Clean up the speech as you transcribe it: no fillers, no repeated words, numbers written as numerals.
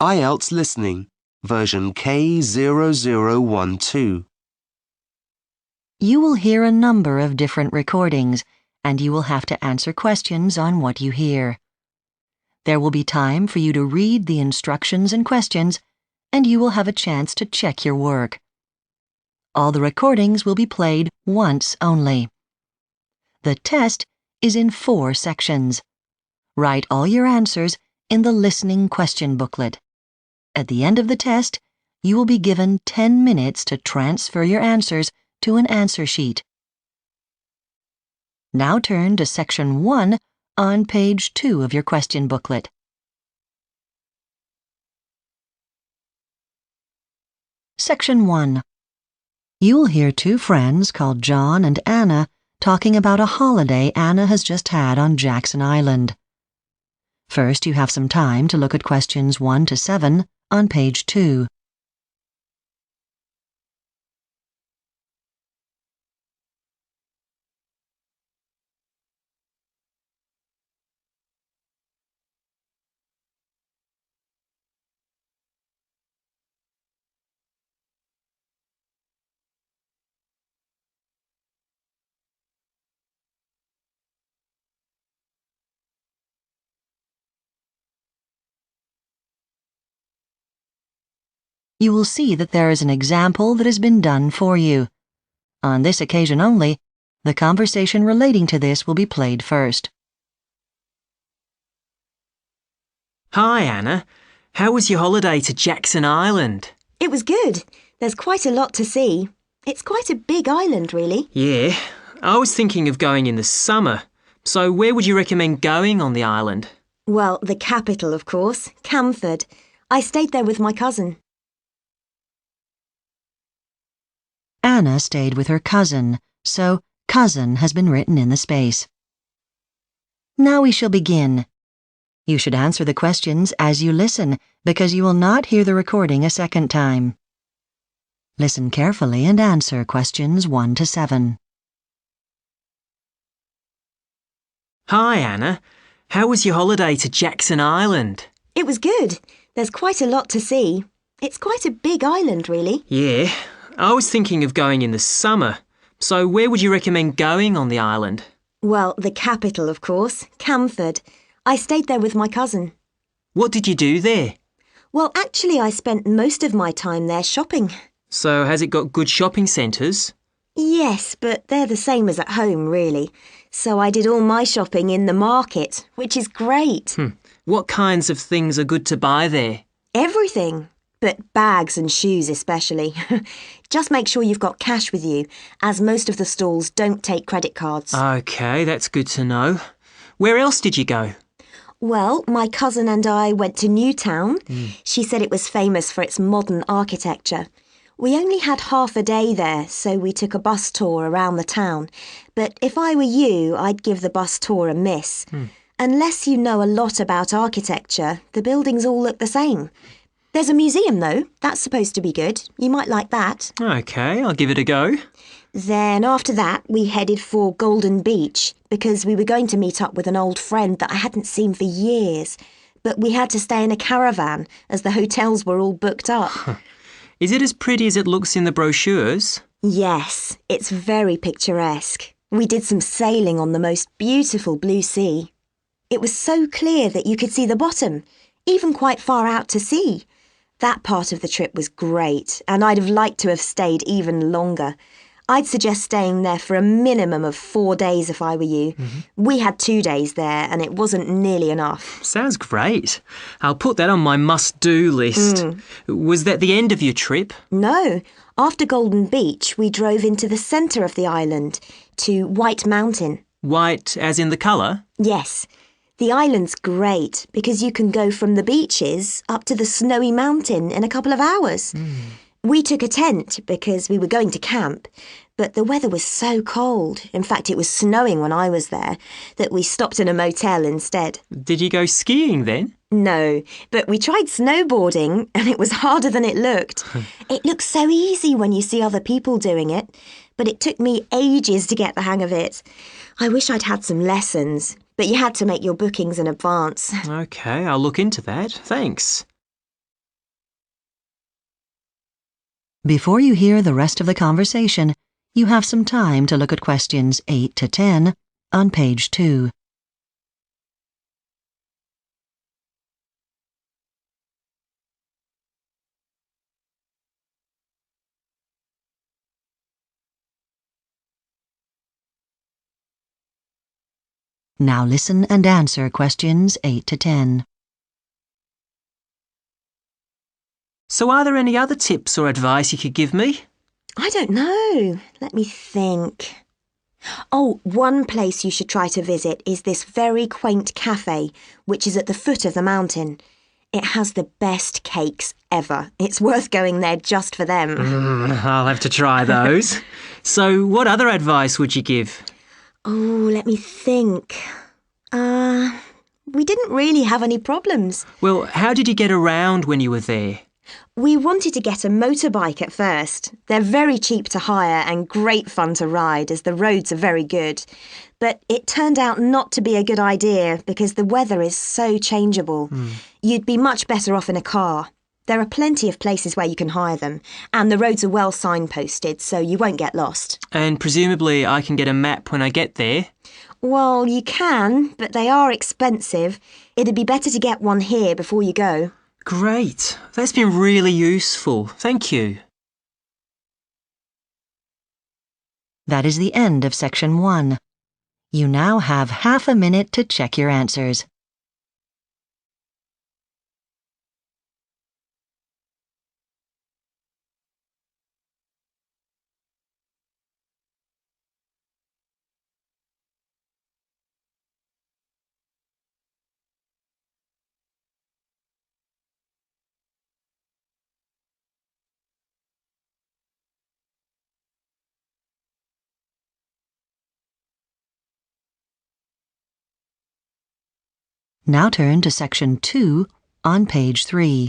IELTS Listening, version K0012. You will hear a number of different recordings, and you will have to answer questions on what you hear. There will be time for you to read the instructions and questions, and you will have a chance to check your work. All the recordings will be played once only. The test is in 4 sections. Write all your answers in the listening question booklet. At the end of the test, you will be given 10 minutes to transfer your answers to an answer sheet. Now turn to Section 1 on page 2 of your question booklet. Section 1. You will hear 2 friends called John and Anna talking about a holiday Anna has just had on Jackson Island. First, you have some time to look at questions 1 to 7 on page 2. You will see that there is an example that has been done for you. On this occasion only, the conversation relating to this will be played first. Hi, Anna. How was your holiday to Jackson Island? It was good. There's quite a lot to see. It's quite a big island, really. Yeah, I was thinking of going in the summer. So where would you recommend going on the island? Well, the capital, of course, Camford. I stayed there with my cousin. Anna stayed with her cousin, so cousin has been written in the space. Now we shall begin. You should answer the questions as you listen, because you will not hear the recording a second time. Listen carefully and answer questions 1 to 7. Hi, Anna. How was your holiday to Jackson Island? It was good. There's quite a lot to see. It's quite a big island, really. Yeah, I was thinking of going in the summer. So where would you recommend going on the island? Well, the capital, of course, Camford. I stayed there with my cousin. What did you do there? Well, actually, I spent most of my time there shopping. So has it got good shopping centres? Yes, but they're the same as at home, really. So I did all my shopping in the market, which is great. What kinds of things are good to buy there? Everything, but bags and shoes especially. Just make sure you've got cash with you, as most of the stalls don't take credit cards. OK, that's good to know. Where else did you go? Well, my cousin and I went to Newtown. She said it was famous for its modern architecture. We only had half a day there, so we took a bus tour around the town. But if I were you, I'd give the bus tour a miss. Unless you know a lot about architecture, the buildings all look the same. There's a museum, though. That's supposed to be good. You might like that. OK, I'll give it a go. Then after that, we headed for Golden Beach because we were going to meet up with an old friend that I hadn't seen for years. But we had to stay in a caravan as the hotels were all booked up. Is it as pretty as it looks in the brochures? Yes, it's very picturesque. We did some sailing on the most beautiful blue sea. It was so clear that you could see the bottom, even quite far out to sea. That part of the trip was great, and I'd have liked to have stayed even longer. I'd suggest staying there for a minimum of 4 days if I were you. We had 2 days there, and it wasn't nearly enough. Sounds great. I'll put that on my must-do list. Was that the end of your trip? No. After Golden Beach, we drove into the centre of the island, to White Mountain. White as in the colour? Yes. The island's great because you can go from the beaches up to the snowy mountain in a couple of hours. We took a tent because we were going to camp, but the weather was so cold, in fact it was snowing when I was there, that we stopped in a motel instead. Did you go skiing then? No, but we tried snowboarding and it was harder than it looked. It looks so easy when you see other people doing it, but it took me ages to get the hang of it. I wish I'd had some lessons, but you had to make your bookings in advance. OK, I'll look into that. Thanks. Before you hear the rest of the conversation, you have some time to look at questions 8 to 10 on page 2. Now listen and answer questions 8 to 10. So are there any other tips or advice you could give me? I don't know. Let me think. Oh, one place you should try to visit is this very quaint cafe, which is at the foot of the mountain. It has the best cakes ever. It's worth going there just for them. I'll have to try those. So what other advice would you give? Oh, let me think. We didn't really have any problems. Well, how did you get around when you were there? We wanted to get a motorbike at first. They're very cheap to hire and great fun to ride as the roads are very good. But it turned out not to be a good idea because the weather is so changeable. You'd be much better off in a car. There are plenty of places where you can hire them, and the roads are well signposted, so you won't get lost. And presumably I can get a map when I get there? Well, you can, but they are expensive. It'd be better to get one here before you go. Great. That's been really useful. Thank you. That is the end of section 1. You now have half a minute to check your answers. Now turn to section 2 on page 3.